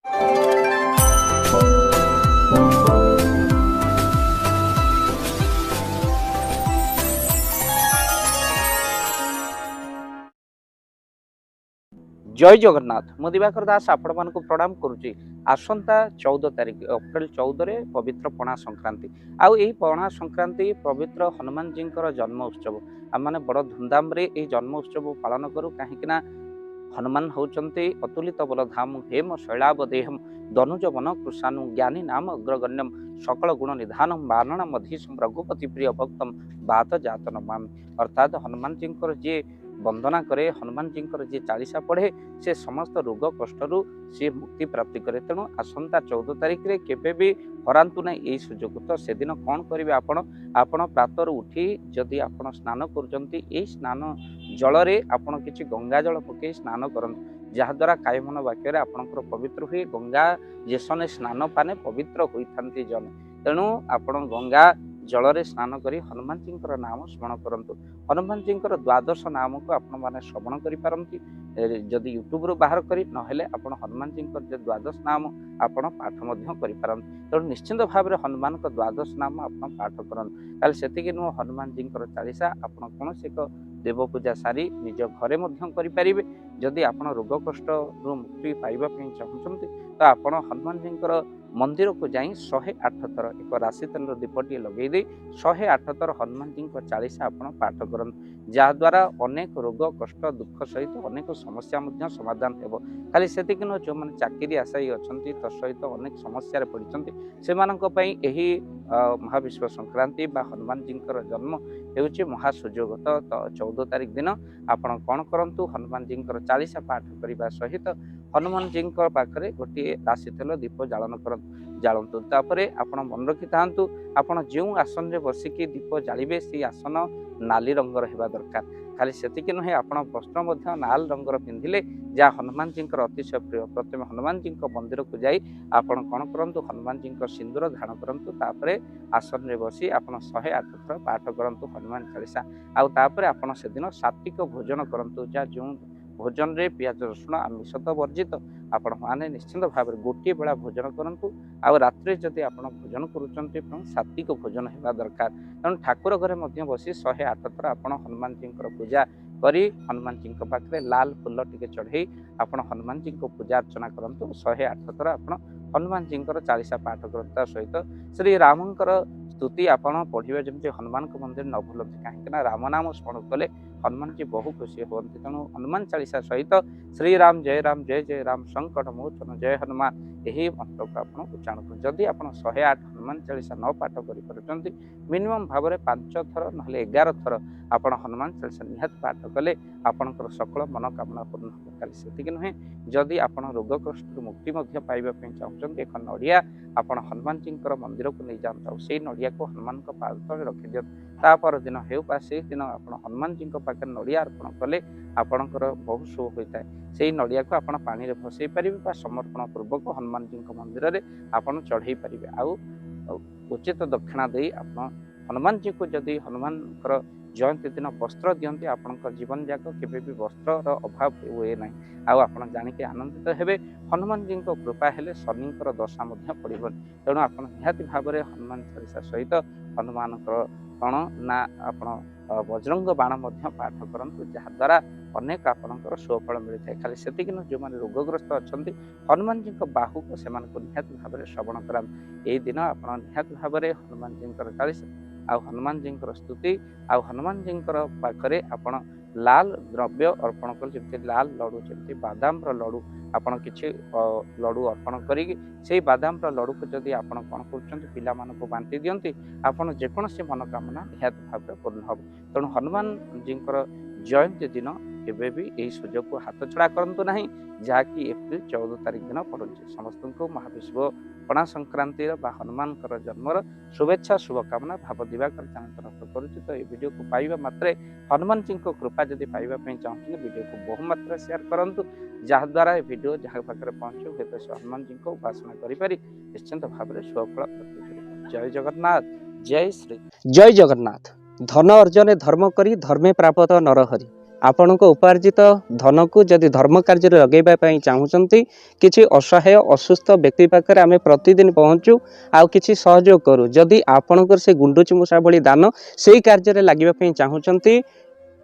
जय जगन्नाथ मु दिवाकर दास आपण मानक प्रणाम करुच्ची। आसंता 14 तारिख अप्रैल 14 रे पवित्र पणा संक्रांति आउ यही पणा संक्रांति पवित्र हनुमान जी जन्म उत्सव आम मैंने बड़ धूमधाम रे यह जन्म उत्सव पालन करूँ कहीं हनुमान होचंती अतुलित बलधाम हेम शैलावदेहम दनुज वन कृषानु ज्ञानी नाम अग्रगण्यम सकल गुण निधानम वारणा मधीशम रघुपति प्रिय भक्तम बात जात नमामि। अर्थात हनुमान जी जी वंदना करे हनुमान जी जी चालीसा पढ़े से समस्त रोग कष्टरू सी मुक्ति प्राप्ति करे। तेणु आसंता 14 तारिख रे केबे भी हरांतु ना यही सुजोग। तो से दिन कौन करेंगे आपण प्रातर उठी जदि आपण स्नान करुचंती एई स्नान जल रे आपण किछि गंगा जल पके स्नान करंतु जहाद्वारा कायमन वाक्य आपणकर पवित्र हुए। गंगा जेसने स्नान पाने पवित्र होइथांती जन। तेणु आपण गंगा जल रे स्नान करी हनुमान जी नाम स्मरण करंतु। हनुमान जी द्वादश नाम को आपण माने श्रवण करि पारंती जदि यूट्यूब रो बाहर करी नहेले आपण हनुमान जी द्वादश नाम आपण पाठ मध्य करि पारंती। तेणु निश्चिंत भाव में हनुमान को द्वादश नाम आपण पाठ करंतु। ताले सेतिके नु हनुमान जी चालीसा आपण कोनोसी एक देव पूजा सारी निज घरे मध्य करि परिबे। जदि आपण रोग कष्ट रु मुक्ति पाइबा पई चाहुचंती तो आपण हनुमान जी मंदिर को जाई 108 थर एक राशि तेल दीपटी लगे दे 108 थर हनुमान जी चालीसा आपण पाठ करंतु जहाद्वारा अनेक रोग कष्ट दुख सहित अनेक समस्या समाधान हेब। खाली सेतिक न जो माने चाकरी आशायी अछंती तो सहित अनेक समस्या पड़िछंती सेमानंक पई एही महाविश्व संक्रांति बा हनुमान जी जन्म हेउची महासुजोग। तो 14 तारिख दिन आपण कौन करंतु हनुमान जी चालीसा पाठ करने सहित हनुमान जी पाखे गोटे राशि तेल दीप जालन जालतु। तापरे आपण मन रखि थांतु आपण जो आसन रे बसिकी दीप जालिबे से आसन नाली रंगर हेबा दरकार। खाली सेतिके नुहे आपण वस्त्र मध्य नाल रंगर पिंधिले जा हनुमान जी अतिशय प्रिय। प्रथम हनुमान जी मंदिर को जाई आपण कौन करंतु हनुमान जी सिंदूर धारण करंतु तापरे आसन रे बसी आपण 108 थर पाठ करंतु हनुमान चालीसा। आउ तापरे आपण से दिन सात्विक भोजन करंतु जा जो भोजन रे प्याज रसुण आमिष तो वर्जित आपण माने निश्चिंत भाव में गोटे बेला भोजन करंतु। आउ रात्रि जदि आपण भोजन करूचंती सात्विक भोजन हेबा दरकार। तेणु ठाकुर घरे मध्य बसी 108 थर आपण हनुमान जी पूजा करी हनुमान जी पाखे लाल फूल टिके चढ़ई आपण हनुमान जी पूजा अर्चना करंतु। 108 थर आपण हनुमान जी चालीसा पाठ करता सहित श्री रामंकर स्तुति आपण पढ़िबे जमते हनुमान को मंदिर न भूलती कहीं राम नाम स्मरण कले हनुमान जी बहु खुशी हमें। तेणु हनुमान चालीसा सहित श्री राम जय जय राम संकट मोचन जय हनुमान यही मंत्र को आप उच्चारण कर। जदि आप 108 हनुमान चालीसा न पाठ कर मिनिमम भाव में 5 थर ना 11 थर आप हनुमान चालीसा निहात पाठ कले आपणकर सकल मनोकामना पूर्ण हो। खाली से नुहे जदि आप रोग कष्ट मुक्ति पाइबा चाहते एक नड़िया आप हनुमान जी मंदिर को नहीं जाता से नड़िया को हनुमान पाद तले रखी दिखाँ तापर दिन हो से दिन आप हनुमान जी पाखे नड़िया अर्पण कले आपणकर बहुत शुभ होता है। से नड़िया को आप पानी में भसई पारे समर्पण पूर्वक हनुमान जी मंदिर में आपड़ चढ़ई पारे। आउ उचित दक्षिणा दे आप हनुमान जी को जदि हनुमान जयंती दिन वस्त्र दियंती आपणकर जीवन जाक केबे भी वस्त्र अभाव हुए ना। आप जानिके आनंदित हेबे। हनुमान जी कृपा हेले शनि दशा पड़बन। तेणु आप निहाती भाव में हनुमान चालीसा सहित हनुमान कौन ना आप वज्रंग बाण पाठ करंतु जहाद्वारा अनेक आपणकर सुफल मिलता है। खाली से जो मैंने रोगग्रस्त अच्छा हनुमान जी बाहू को निहाती भाव में श्रवण करा यही दिन आप निहाती भाव में हनुमान जी चालीसा आ हनुमान जी स्तुति आ हनुमान जी पाखे आपण लाल द्रव्य अर्पण कर जमी लाल लड्डू जमी बादाम लड्डू आपण किसी लड्डू अर्पण करी बादाम लड्डू को जदि आप कौन कर पिला को बांटी दियंती आपन जेकोसी मनोकामना निहाती भाव में पूर्ण हम। तेणु हनुमान जी जयंती दिन केबे भी यही सुजोग को हाथ छड़ा करंतु नहीं जहाँकि एप्रिल 14 तारिख दिन पड़े। समस्त को महाविश्व पणा संक्रांति हनुमान जन्मर शुभेच्छा शुभकामना भाव दिवाकर चैनल तरफ करुच्ची। तो ये वीडियो को पाइबा मात्रे हनुमान जी को कृपा जदि पाइबा चाहते वीडियो को बहु मात्रा शेयर करंतु जहाद्वारा ये वीडियो जहाँ पाखे पहुँचू हेतु से हनुमान जी को उपासना करि निश्चिंत भाव में सुफल प्राप्त। जय जगन्नाथ जय श्री जय जगन्नाथ। धन अर्जने धर्म करी धर्मे प्राप्त नरहरि ଆପଣଙ୍କ ଉପାର୍ଜିତ ଧନକୁ ଯଦି ଧର୍ମ କାର୍ଯ୍ୟରେ ଲଗାଇବା ପାଇଁ ଚାହୁଁଛନ୍ତି, କିଛି ଅସହାୟ ଅସୁସ୍ଥ ବ୍ୟକ୍ତି ପାଖରେ ଆମେ ପ୍ରତିଦିନ ପହଞ୍ଚୁ ଆଉ କିଛି ସହଯୋଗ କରୁ। ଯଦି ଆପଣଙ୍କର ସେ ଗୁଣ୍ଡୁଚି ମୂଷା ଭଳି ଦାନ ସେଇ କାର୍ଯ୍ୟରେ ଲାଗିବା ପାଇଁ ଚାହୁଁଛନ୍ତି,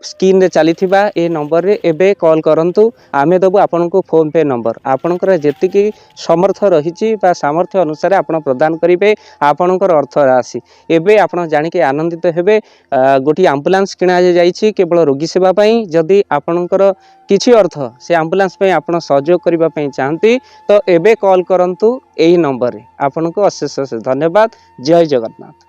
ସ୍କ୍ରିନରେ ଚାଲିଥିବା ଏ ନମ୍ବରରେ ଏବେ କଲ୍ କରନ୍ତୁ। ଆମେ ଦେବୁ ଆପଣଙ୍କୁ ଫୋନ ପେ ନମ୍ବର। ଆପଣଙ୍କର ଯେତିକି ସମର୍ଥ ରହିଛି ବା ସାମର୍ଥ୍ୟ ଅନୁସାରେ ଆପଣ ପ୍ରଦାନ କରିବେ ଆପଣଙ୍କର ଅର୍ଥ ରାଶି। ଏବେ ଆପଣ ଜାଣିକି ଆନନ୍ଦିତ ହେବେ, ଗୋଟିଏ ଆମ୍ବୁଲାନ୍ସ କିଣା ଯାଇଛି କେବଳ ରୋଗୀ ସେବା ପାଇଁ। ଯଦି ଆପଣଙ୍କର କିଛି ଅର୍ଥ ସେ ଆମ୍ବୁଲାନ୍ସ ପାଇଁ ଆପଣ ସହଯୋଗ କରିବା ପାଇଁ ଚାହାନ୍ତି ତ ଏବେ କଲ୍ କରନ୍ତୁ ଏଇ ନମ୍ବରରେ। ଆପଣଙ୍କୁ ଅଶେଷ ଅଶେଷ ଧନ୍ୟବାଦ। ଜୟ ଜଗନ୍ନାଥ।